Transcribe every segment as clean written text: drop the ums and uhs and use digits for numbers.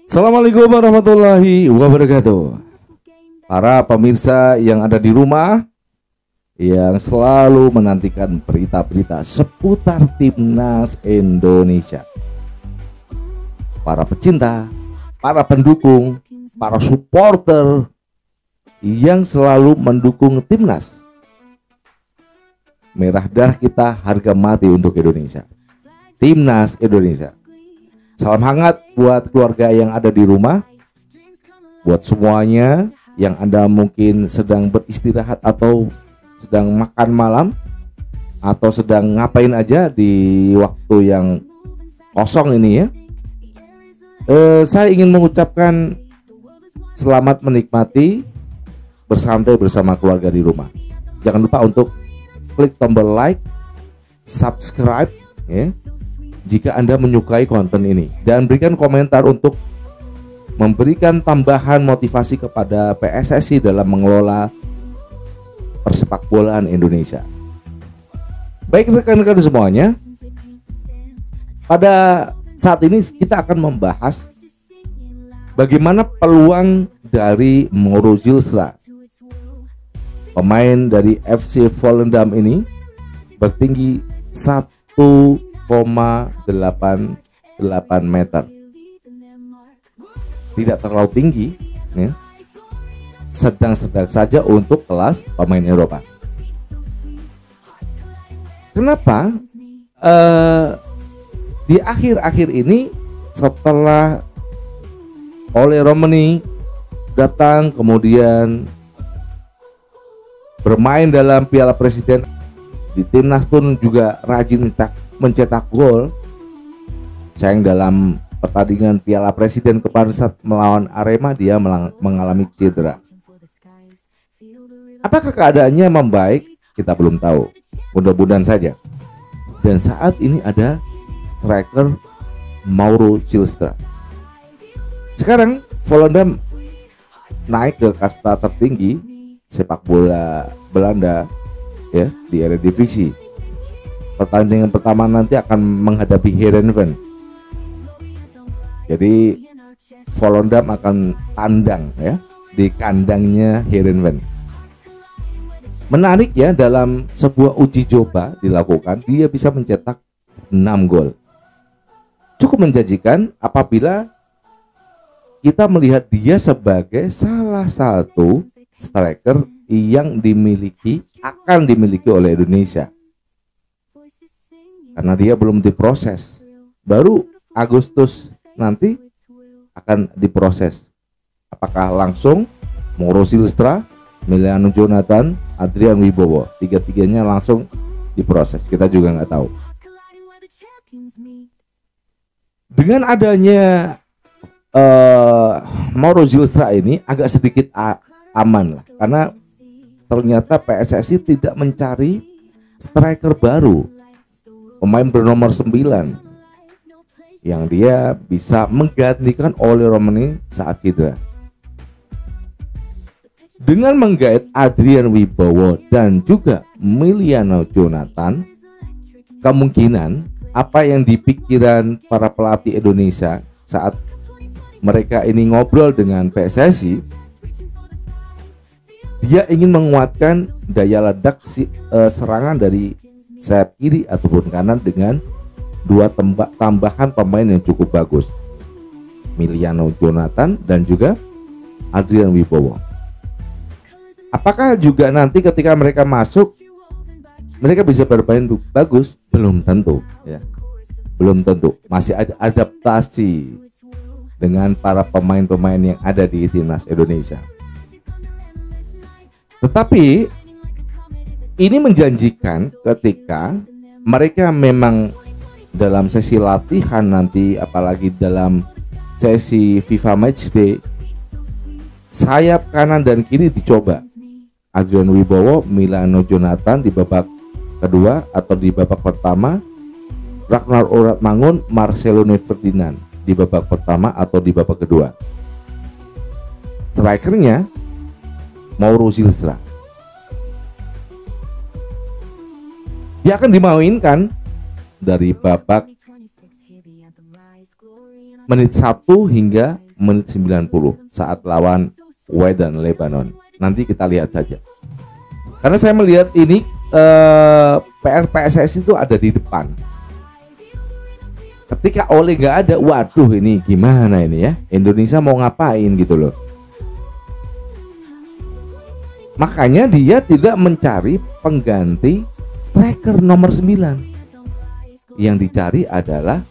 Assalamualaikum warahmatullahi wabarakatuh. Para pemirsa yang ada di rumah yang selalu menantikan berita-berita seputar timnas Indonesia. Para pecinta, para pendukung, para supporter yang selalu mendukung timnas. Merah darah kita, harga mati untuk Indonesia. Timnas Indonesia. Salam hangat buat keluarga yang ada di rumah, buat semuanya yang Anda mungkin sedang beristirahat atau sedang makan malam atau sedang ngapain aja di waktu yang kosong ini ya. Saya ingin mengucapkan selamat menikmati bersantai bersama keluarga di rumah. Jangan lupa untuk klik tombol like, subscribe ya, jika Anda menyukai konten ini, dan berikan komentar untuk memberikan tambahan motivasi kepada PSSI dalam mengelola persepakbolaan Indonesia. Baik rekan-rekan semuanya, pada saat ini kita akan membahas bagaimana peluang dari Mauro Zylstra, pemain dari FC Volendam ini, bertinggi 1,88 meter. Tidak terlalu tinggi ya. Sedang-sedang saja untuk kelas pemain Eropa. Kenapa di akhir-akhir ini setelah Ole Romani datang kemudian bermain dalam Piala Presiden, di timnas pun juga rajin mencetak gol. Sayang dalam pertandingan Piala Presiden kemarin saat melawan Arema dia mengalami cedera. Apakah keadaannya membaik? Kita belum tahu. Mudah-mudahan saja. Dan saat ini ada striker Mauro Zylstra. Sekarang Volendam naik ke kasta tertinggi sepak bola Belanda ya, di Eredivisie. Pertandingan pertama nanti akan menghadapi Heerenveen. Jadi Volendam akan tandang ya di kandangnya Heerenveen. Menarik ya, dalam sebuah uji coba dilakukan dia bisa mencetak 6 gol. Cukup menjanjikan apabila kita melihat dia sebagai salah satu striker yang akan dimiliki oleh Indonesia. Karena dia belum diproses, baru Agustus nanti akan diproses. Apakah langsung Mauro Zylstra, Emiliano Jonathan, Adrian Wibowo, tiga-tiganya langsung diproses, kita juga nggak tahu. Dengan adanya Mauro Zylstra ini agak sedikit aman lah, karena ternyata PSSI tidak mencari striker baru, pemain bernomor 9 yang dia bisa menggantikan Ole Romani saat cedera. Dengan menggait Adrian Wibowo dan juga Emiliano Jonathan, kemungkinan apa yang dipikiran para pelatih Indonesia saat mereka ini ngobrol dengan PSSI, dia ingin menguatkan daya ledak serangan dari sayap kiri ataupun kanan dengan dua tambahan pemain yang cukup bagus, Emiliano Jonathan dan juga Adrian Wibowo. Apakah juga nanti ketika mereka masuk mereka bisa bermain bagus? Belum tentu ya. Belum tentu. Masih ada adaptasi dengan para pemain-pemain yang ada di timnas Indonesia. Tetapi ini menjanjikan ketika mereka memang dalam sesi latihan nanti, apalagi dalam sesi FIFA Matchday, sayap kanan dan kiri dicoba. Adrian Wibowo, Emiliano Jonathan di babak kedua atau di babak pertama, Ragnar Oratmangun, Marcelo Ferdinand di babak pertama atau di babak kedua. Strikernya Mauro Zylstra. Dia akan dimainkan dari babak menit 1 hingga menit 90 saat lawan Wydad Lebanon. Nanti kita lihat saja. Karena saya melihat ini PR PSSI itu ada di depan. Ketika Ole nggak ada, waduh ini gimana ini ya? Indonesia mau ngapain gitu loh. Makanya dia tidak mencari pengganti striker nomor 9. Yang dicari adalah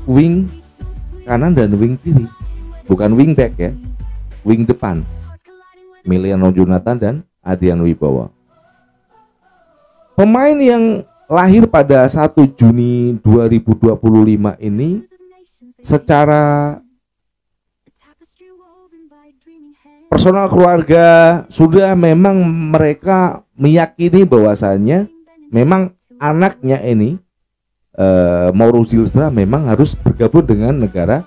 wing kanan dan wing kiri. Bukan wing back ya. Wing depan. Emiliano Jonathan dan Adrian Wibowo. Pemain yang lahir pada 1 Juni 2025 ini secara personal keluarga sudah memang mereka meyakini bahwasannya memang anaknya ini Mauro Zylstra memang harus bergabung dengan negara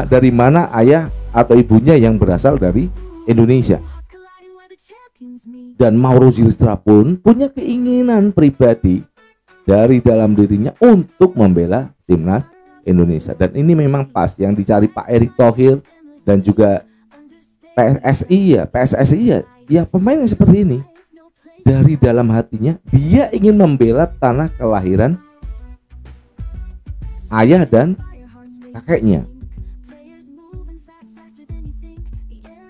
dari mana ayah atau ibunya yang berasal dari Indonesia. Dan Mauro Zylstra pun punya keinginan pribadi dari dalam dirinya untuk membela timnas Indonesia. Dan ini memang pas yang dicari Pak Erick Thohir dan juga PSSI ya pemain yang seperti ini. Dari dalam hatinya dia ingin membela tanah kelahiran ayah dan kakeknya.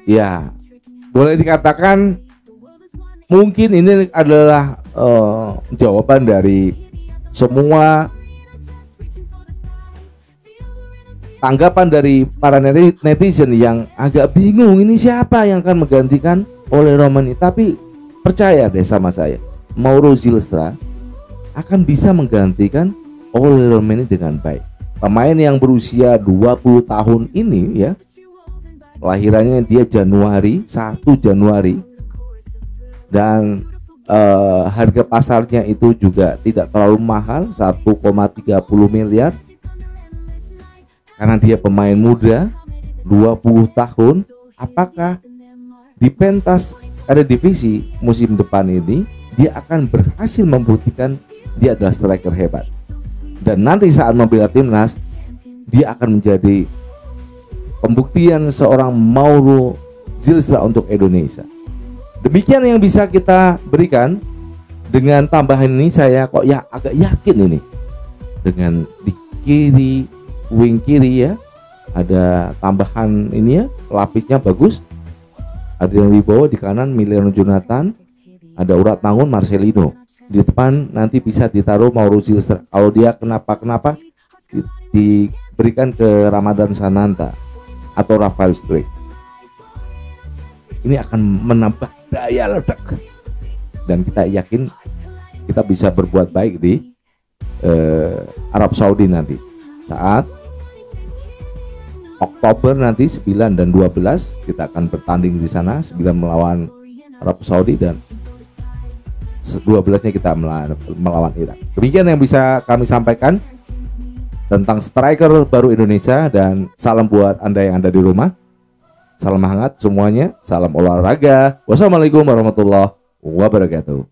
Ya, boleh dikatakan mungkin ini adalah jawaban dari semua tanggapan dari para netizen yang agak bingung ini siapa yang akan menggantikan Ole Romani. Tapi percaya deh sama saya, Mauro Zylstra akan bisa menggantikan Ole Romani dengan baik. Pemain yang berusia 20 tahun ini ya, lahirannya dia 1 Januari dan harga pasarnya itu juga tidak terlalu mahal, 1,30 miliar. Karena dia pemain muda 20 tahun, apakah di pentas Eredivisie musim depan ini dia akan berhasil membuktikan dia adalah striker hebat. Dan nanti saat membela timnas dia akan menjadi pembuktian seorang Mauro Zylstra untuk Indonesia. Demikian yang bisa kita berikan. Dengan tambahan ini saya kok ya agak yakin ini. Dengan di kiri, wing kiri ya, ada tambahan ini ya, lapisnya bagus. Adrian Wibowo di kanan, Emiliano Jonathan, ada urat tangun Marcelino. Di depan nanti bisa ditaruh Mauro Zylstra. Kalau dia kenapa diberikan ke Ramadan Sananta atau Rafael Struijk. Ini akan menambah daya ledak dan kita yakin kita bisa berbuat baik di Arab Saudi nanti saat Oktober nanti 9 dan 12 kita akan bertanding di sana, 9 melawan Arab Saudi dan 12-nya kita melawan Irak. Demikian yang bisa kami sampaikan tentang striker baru Indonesia, dan salam buat Anda yang ada di rumah. Salam hangat semuanya, salam olahraga. Wassalamualaikum warahmatullahi wabarakatuh.